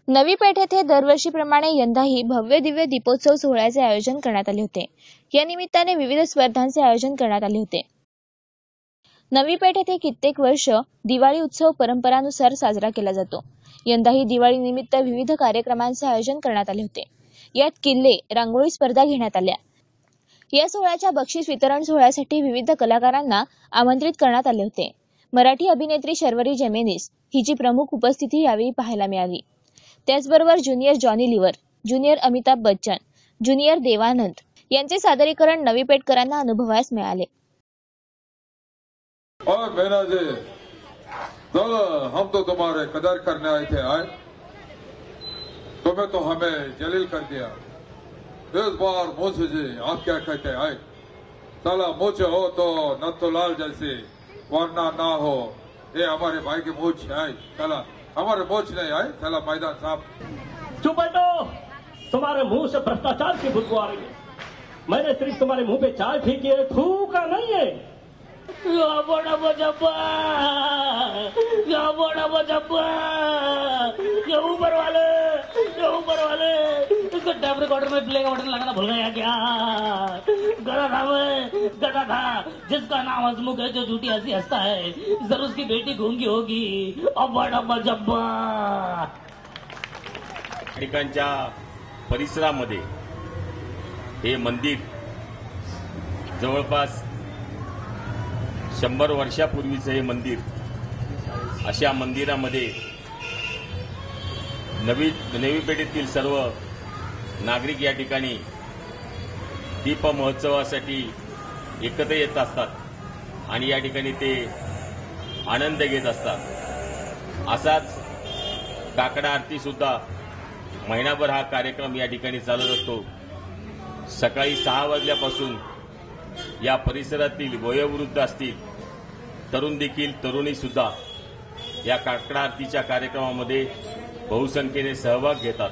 नवी पेठ येथे दरवर्षीप्रमाणे यंदाही भव्य दिव्य दीपोत्सव सोहळ्याचे आयोजन करण्यात आले होते। या निमित्ताने विविध स्पर्धांचे आयोजन करण्यात आले होते। नवी पेठ येथे कित्येक वर्ष दिवाळी उत्सव परंपरानुसार साजरा केला जातो। यंदाही दिवाळी निमित्त विविध कार्यक्रमांचे आयोजन करण्यात आले होते। यात किल्ले, रांगोळी स्पर्धा घेण्यात आल्या। या सोहळ्याच्या बक्षीस वितरण सोहळ्यासाठी विविध कलाकारांना आमंत्रित करण्यात आले होते। मराठी अभिनेत्री शर्वरी जेमेनीस हिची प्रमुख उपस्थिती यावेळी पाहायला मिळाली। त्याचबरोबर junior Johnny Lever, junior Amitabh Bachchan, junior Dev Anand यांचे सादरीकरण नवी पेठकरांना अनुभवास मिळाले। और मेरा जी हम तो तुम्हारे कदर करने आए थे, आए तुम्हें तो हमें जलील कर दिया। इस बार मुझे जी आप क्या कहते आए, साला मुझे हो तो नथुलाल जैसे, वरना ना हो। ये हमारे भाई की मूछ आए, चला हमारे मूछ नहीं आए, चला मैदान साहब। चुप बैठो, तुम्हारे मुंह से भ्रष्टाचार की खुशबू आ रही है। मैंने सिर्फ तुम्हारे मुंह पे चाय फेंकी है, थूका नहीं है। बड़ा बजब्बा, ये ऊपर वाले इसको टैप रिकॉर्डर में प्ले का बटन लगाना भूल गया क्या? गधा था जिसका नाम हसमुख है, जो झूठी हंसी हंसता है, जरूर उसकी बेटी गूंगी होगी। और बड़ा बजब्बा ठिकाणच्या परिसरामध्ये हे मंदिर जवळपास 100 वर्षापूर्वीचं हे मंदिर, अशा मंदिरामध्ये नवी पेठेतील सर्व नागरिक या ठिकाणी दीप महोत्सवासाठी एकत्र येत असतात आणि या ठिकाणी ते आनंद घेत असतात। असाच काकडा आरती सुद्धा महिनाभर हा कार्यक्रम या ठिकाणी चालत असतो। सकाळी 6 वाजल्यापासून या परिसरातील वयोवृद्ध असतील, तरुण देखील तरुणी सुद्धा या काकडा आरतीच्या कार्यक्रमामध्ये बहुसंख्येने सहभाग घेतात।